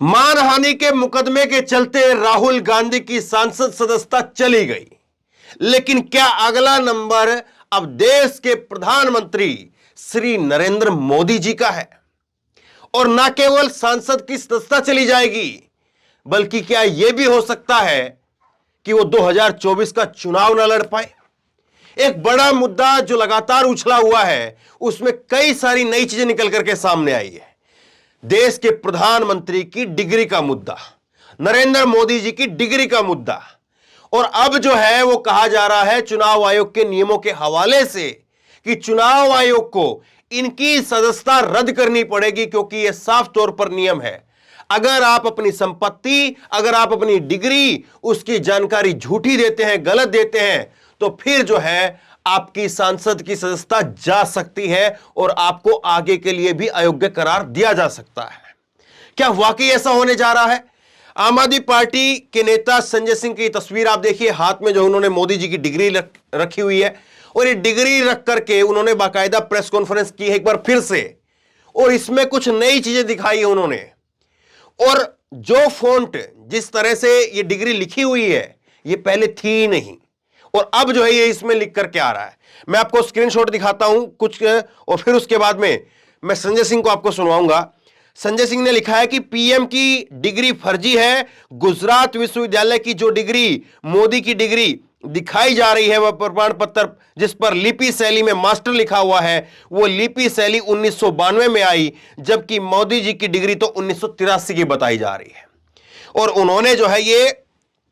मानहानि के मुकदमे के चलते राहुल गांधी की सांसद सदस्यता चली गई, लेकिन क्या अगला नंबर अब देश के प्रधानमंत्री श्री नरेंद्र मोदी जी का है? और ना केवल सांसद की सदस्यता चली जाएगी, बल्कि क्या यह भी हो सकता है कि वो 2024 का चुनाव न लड़ पाए? एक बड़ा मुद्दा जो लगातार उछला हुआ है, उसमें कई सारी नई चीजें निकल करके सामने आई है। देश के प्रधानमंत्री की डिग्री का मुद्दा, नरेंद्र मोदी जी की डिग्री का मुद्दा, और अब जो है वो कहा जा रहा है चुनाव आयोग के नियमों के हवाले से कि चुनाव आयोग को इनकी सदस्यता रद्द करनी पड़ेगी, क्योंकि यह साफ तौर पर नियम है। अगर आप अपनी संपत्ति, अगर आप अपनी डिग्री, उसकी जानकारी झूठी देते हैं, गलत देते हैं, तो फिर जो है आपकी सांसद की सदस्यता जा सकती है और आपको आगे के लिए भी अयोग्य करार दिया जा सकता है। क्या वाकई ऐसा होने जा रहा है? आम आदमी पार्टी के नेता संजय सिंह की तस्वीर आप देखिए, हाथ में जो उन्होंने मोदी जी की डिग्री रखी हुई है, और ये डिग्री रख करके उन्होंने बाकायदा प्रेस कॉन्फ्रेंस की है एक बार फिर से, और इसमें कुछ नई चीजें दिखाई है उन्होंने। और जो फॉन्ट, जिस तरह से ये डिग्री लिखी हुई है, ये पहले थी ही नहीं, और अब जो है ये इसमें लिख करके आ रहा है। मैं आपको स्क्रीनशॉट दिखाता हूं कुछ, और फिर उसके बाद में मैं संजय सिंह को आपको सुनवाऊंगा। संजय सिंह ने लिखा है कि पीएम की डिग्री फर्जी है। गुजरात विश्वविद्यालय की जो डिग्री, मोदी की डिग्री दिखाई जा रही है, वह प्रमाण पत्र जिस पर लिपि शैली में मास्टर लिखा हुआ है, वो लिपि शैली 1992 में आई, जबकि मोदी जी की डिग्री तो 1983 की बताई जा रही है। और उन्होंने जो है ये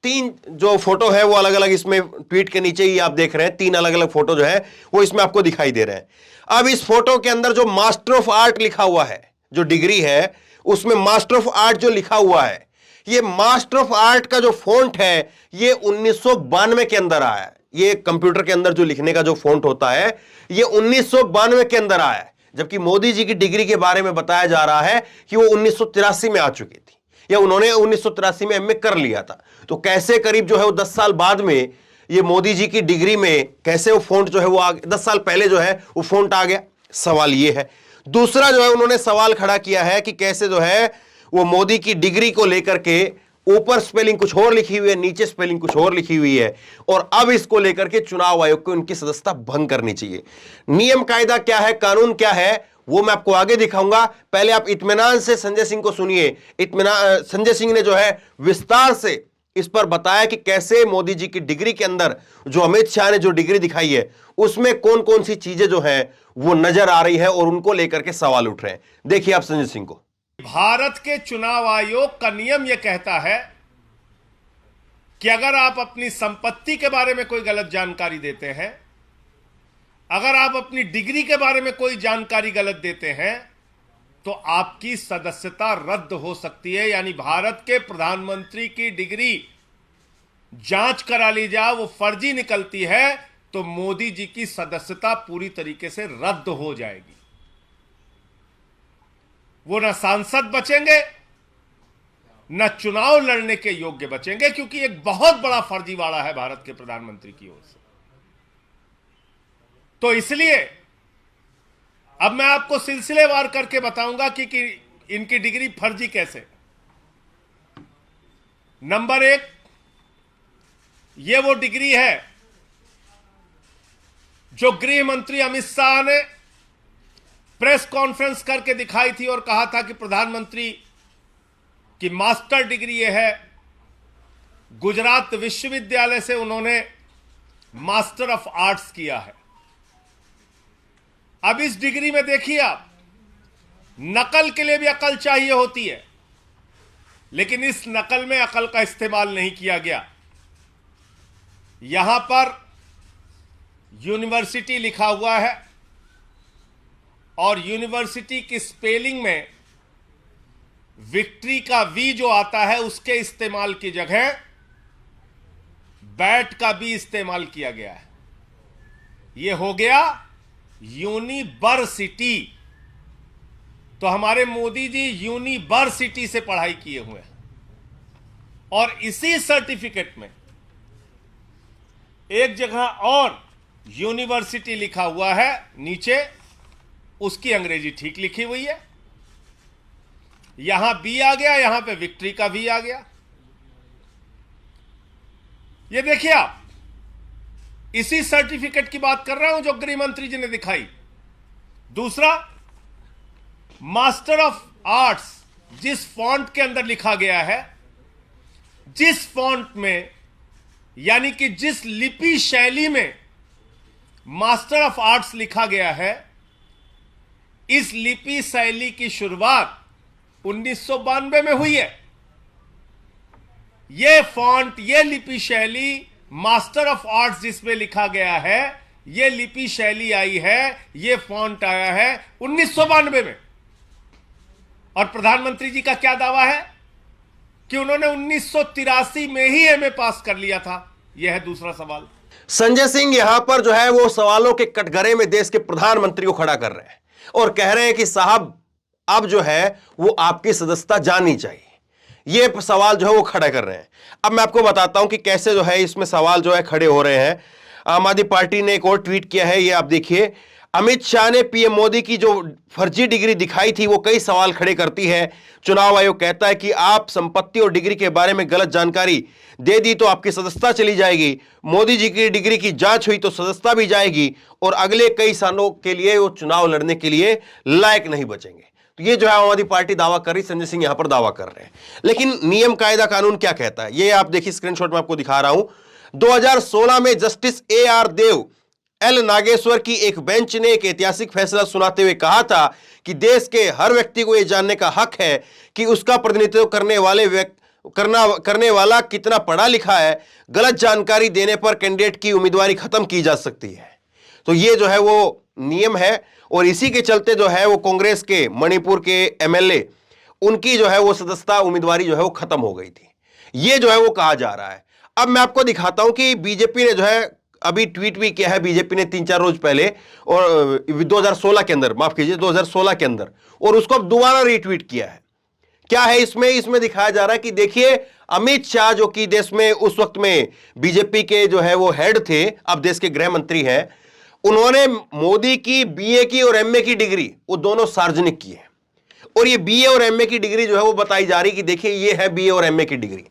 तीन जो फोटो है वो अलग अलग, इसमें ट्वीट के नीचे ही आप देख रहे हैं, तीन अलग अलग फोटो जो है वो इसमें आपको दिखाई दे रहे हैं। अब इस फोटो के अंदर जो मास्टर ऑफ आर्ट लिखा हुआ है, जो डिग्री है उसमें मास्टर ऑफ आर्ट जो लिखा हुआ है, ये मास्टर ऑफ आर्ट का जो फॉन्ट है ये 1992 के अंदर आया है। ये कंप्यूटर के अंदर जो लिखने का जो फॉन्ट होता है ये 1992 के अंदर आया है, जबकि मोदी जी की डिग्री के बारे में बताया जा रहा है कि वो 1983 में आ चुकी थी, या उन्होंने 1983 में एमए कर लिया था। तो कैसे करीब जो है वो 10 साल बाद में ये मोदी जी की डिग्री में कैसे वो फॉन्ट जो है वो 10 साल पहले जो है वो फॉन्ट आ गया? सवाल ये है। दूसरा जो है उन्होंने सवाल खड़ा किया है कि कैसे जो है वो मोदी की डिग्री को लेकर के ऊपर स्पेलिंग कुछ और लिखी हुई है, नीचे स्पेलिंग कुछ और लिखी हुई है, और अब इसको लेकर के चुनाव आयोग को उनकी सदस्यता भंग करनी चाहिए। नियम कायदा क्या है, कानून क्या है, वो मैं आपको आगे दिखाऊंगा। पहले आप इत्मीनान से संजय सिंह को सुनिए। संजय सिंह ने जो है विस्तार से इस पर बताया कि कैसे मोदी जी की डिग्री के अंदर जो अमित शाह ने जो डिग्री दिखाई है उसमें कौन कौन सी चीजें जो है वो नजर आ रही है और उनको लेकर के सवाल उठ रहे हैं। देखिए आप संजय सिंह को। भारत के चुनाव आयोग का नियम यह कहता है कि अगर आप अपनी संपत्ति के बारे में कोई गलत जानकारी देते हैं, अगर आप अपनी डिग्री के बारे में कोई जानकारी गलत देते हैं, तो आपकी सदस्यता रद्द हो सकती है। यानी भारत के प्रधानमंत्री की डिग्री जांच करा ली जाए, वो फर्जी निकलती है, तो मोदी जी की सदस्यता पूरी तरीके से रद्द हो जाएगी। वो न सांसद बचेंगे, न चुनाव लड़ने के योग्य बचेंगे, क्योंकि एक बहुत बड़ा फर्जीवाड़ा है भारत के प्रधानमंत्री की ओर से। तो इसलिए अब मैं आपको सिलसिलेवार करके बताऊंगा कि इनकी डिग्री फर्जी कैसे। नंबर 1, यह वो डिग्री है जो गृह मंत्री अमित शाह ने प्रेस कॉन्फ्रेंस करके दिखाई थी और कहा था कि प्रधानमंत्री की मास्टर डिग्री यह है। गुजरात विश्वविद्यालय से उन्होंने मास्टर ऑफ आर्ट्स किया है। अब इस डिग्री में देखिए आप, नकल के लिए भी अकल चाहिए होती है, लेकिन इस नकल में अकल का इस्तेमाल नहीं किया गया। यहां पर यूनिवर्सिटी लिखा हुआ है और यूनिवर्सिटी की स्पेलिंग में विक्ट्री का वी जो आता है उसके इस्तेमाल की जगह बैट का भी इस्तेमाल किया गया है। यह हो गया यूनिवर्सिटी। तो हमारे मोदी जी यूनिवर्सिटी से पढ़ाई किए हुए हैं, और इसी सर्टिफिकेट में एक जगह और यूनिवर्सिटी लिखा हुआ है, नीचे उसकी अंग्रेजी ठीक लिखी हुई है। यहां बी आ गया, यहां पे विक्ट्री का वी आ गया। ये देखिए आप, इसी सर्टिफिकेट की बात कर रहा हूं जो गृह मंत्री जी ने दिखाई। दूसरा, मास्टर ऑफ आर्ट्स जिस फॉन्ट के अंदर लिखा गया है, जिस फॉन्ट में यानी कि जिस लिपि शैली में मास्टर ऑफ आर्ट्स लिखा गया है, इस लिपि शैली की शुरुआत 1992 में हुई है। यह फॉन्ट, यह लिपि शैली, मास्टर ऑफ आर्ट्स जिसमें लिखा गया है, यह लिपि शैली आई है, यह फॉन्ट आया है 1992 में। और प्रधानमंत्री जी का क्या दावा है कि उन्होंने 1983 में ही एमए पास कर लिया था। यह है दूसरा सवाल। संजय सिंह यहां पर जो है वो सवालों के कटघरे में देश के प्रधानमंत्री को खड़ा कर रहे हैं और कह रहे हैं कि साहब अब जो है वो आपकी सदस्यता जानी चाहिए। ये सवाल जो है वो खड़ा कर रहे हैं। अब मैं आपको बताता हूं कि कैसे जो है इसमें सवाल जो है खड़े हो रहे हैं। आम आदमी पार्टी ने एक और ट्वीट किया है, ये आप देखिए। अमित शाह ने पीएम मोदी की जो फर्जी डिग्री दिखाई थी वो कई सवाल खड़े करती है। चुनाव आयोग कहता है कि आप संपत्ति और डिग्री के बारे में गलत जानकारी दे दी तो आपकी सदस्यता चली जाएगी। मोदी जी की डिग्री की जांच हुई तो सदस्यता भी जाएगी और अगले कई सालों के लिए वो चुनाव लड़ने के लिए लायक नहीं बचेंगे। तो ये जो है आम आदमी पार्टी दावा कर रही, संजय सिंह यहां पर दावा कर रहे हैं। लेकिन नियम कायदा कानून क्या कहता है ये आप देखिए, स्क्रीनशॉट में आपको दिखा रहा हूं। 2016 में जस्टिस AR देव, L नागेश्वर की एक बेंच ने एक ऐतिहासिक फैसला सुनाते हुए कहा था कि देश के हर व्यक्ति को यह जानने का हक है कि उसका प्रतिनिधित्व करने वाला कितना पढ़ा लिखा है। गलत जानकारी देने पर कैंडिडेट की उम्मीदवारी खत्म की जा सकती है। तो ये जो है वो नियम है और इसी के चलते जो है वो कांग्रेस के मणिपुर के MLA, उनकी जो है वो सदस्यता उम्मीदवारी जो है वो खत्म हो गई थी। ये जो है वो कहा जा रहा है। अब मैं आपको दिखाता हूं कि बीजेपी ने जो है अभी ट्वीट भी किया है, बीजेपी ने 3-4 रोज पहले, और 2016 के अंदर, माफ कीजिए 2016 के अंदर, और उसको अब दोबारा रीट्वीट किया है। क्या है इसमें दिखाया जा रहा है कि देखिए अमित शाह जो कि देश में उस वक्त में बीजेपी के जो है वो हेड थे, अब देश के गृह मंत्री हैं, उन्होंने मोदी की BA की और MA की डिग्री वो दोनों सार्वजनिक की है। और ये BA और MA की डिग्री जो है वो बताई जा रही कि देखिए ये है BA और MA की डिग्री।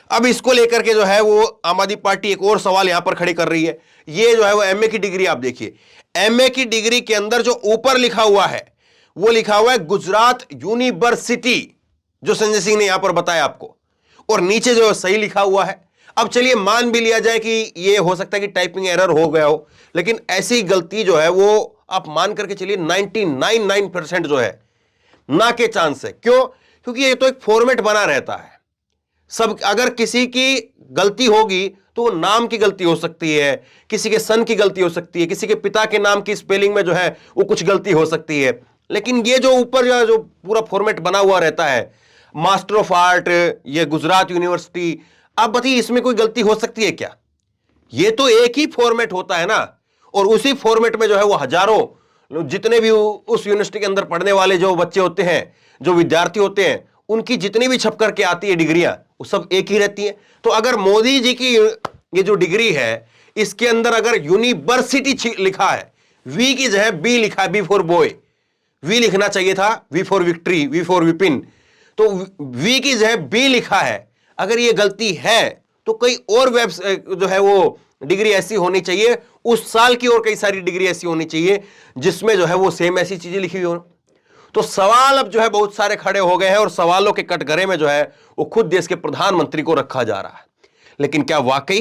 अब इसको लेकर के जो है वो आम आदमी पार्टी एक और सवाल यहां पर खड़ी कर रही है। ये जो है वो MA की डिग्री आप देखिए, MA की डिग्री के अंदर जो ऊपर लिखा हुआ है वो लिखा हुआ है गुजरात यूनिवर्सिटी, जो संजय सिंह ने यहां पर बताया आपको, और नीचे जो सही लिखा हुआ है। अब चलिए मान भी लिया जाए कि ये हो सकता है कि टाइपिंग एरर हो गया हो, लेकिन ऐसी गलती जो है वो आप मान करके चलिए 99.9% जो है ना के चांस है। क्यों? क्योंकि ये तो एक फॉर्मेट बना रहता है। सब अगर किसी की गलती होगी तो नाम की गलती हो सकती है, किसी के सन की गलती हो सकती है, किसी के पिता के नाम की स्पेलिंग में जो है वो कुछ गलती हो सकती है। लेकिन ये जो ऊपर जो पूरा फॉर्मेट बना हुआ रहता है, मास्टर ऑफ आर्ट, ये गुजरात यूनिवर्सिटी, आप बताइए इसमें कोई गलती हो सकती है क्या? ये तो एक ही फॉर्मेट होता है ना, और उसी फॉर्मेट में जो है वो हजारों जितने भी उस यूनिवर्सिटी के अंदर पढ़ने वाले जो बच्चे होते हैं, जो विद्यार्थी होते हैं, उनकी जितनी भी छप करके आती है डिग्रियां, वो सब एक ही रहती हैं। तो अगर मोदी जी की ये जो डिग्री है इसके अंदर अगर यूनिवर्सिटी लिखा है, वी की जगह बी लिखा है, बी फॉर बॉय, वी लिखना चाहिए था, V for victory, V for Vipin, तो वी की जगह बी लिखा है। अगर ये गलती है तो कई और वेब जो है वो डिग्री ऐसी होनी चाहिए उस साल की, और कई सारी डिग्री ऐसी होनी चाहिए जिसमें जो है वो सेम ऐसी चीजें लिखी हुई हो। तो सवाल अब जो है बहुत सारे खड़े हो गए हैं और सवालों के कटघरे में जो है वो खुद देश के प्रधानमंत्री को रखा जा रहा है। लेकिन क्या वाकई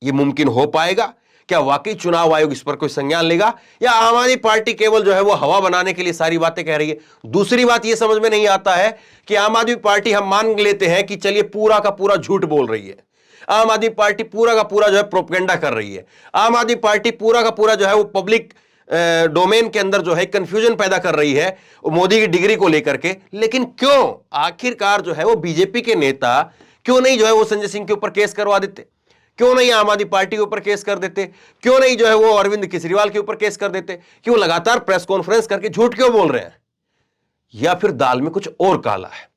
ये मुमकिन हो पाएगा? क्या वाकई चुनाव आयोग इस पर कोई संज्ञान लेगा, या आम आदमी पार्टी केवल जो है वो हवा बनाने के लिए सारी बातें कह रही है? दूसरी बात ये समझ में नहीं आता है कि आम आदमी पार्टी, हम मान लेते हैं कि चलिए पूरा का पूरा झूठ बोल रही है, आम आदमी पार्टी पूरा का पूरा जो है प्रोपेगेंडा कर रही है, आम आदमी पार्टी पूरा का पूरा जो है वो पब्लिक डोमेन के अंदर जो है कंफ्यूजन पैदा कर रही है मोदी की डिग्री को लेकर के। लेकिन क्यों आखिरकार जो है वो बीजेपी के नेता क्यों नहीं जो है वो संजय सिंह के ऊपर केस करवा देते? क्यों नहीं आम आदमी पार्टी के ऊपर केस कर देते? क्यों नहीं जो है वो अरविंद केजरीवाल के ऊपर केस कर देते? क्यों लगातार प्रेस कॉन्फ्रेंस करके झूठ क्यों बोल रहे हैं? या फिर दाल में कुछ और काला है?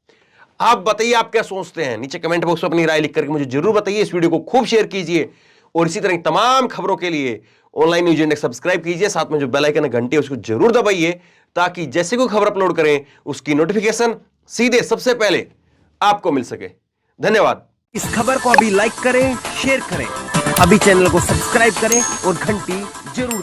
आप बताइए, आप क्या सोचते हैं? नीचे कमेंट बॉक्स में अपनी राय लिख करके मुझे जरूर बताइए। इस वीडियो को खूब शेयर कीजिए और इसी तरह की तमाम खबरों के लिए ऑनलाइन न्यूज इंडेक्स सब्सक्राइब कीजिए। साथ में जो बेल आइकन है घंटी उसको जरूर दबाइए ताकि जैसे कोई खबर अपलोड करें उसकी नोटिफिकेशन सीधे सबसे पहले आपको मिल सके। धन्यवाद। इस खबर को अभी लाइक करें, शेयर करें, अभी चैनल को सब्सक्राइब करें और घंटी जरूर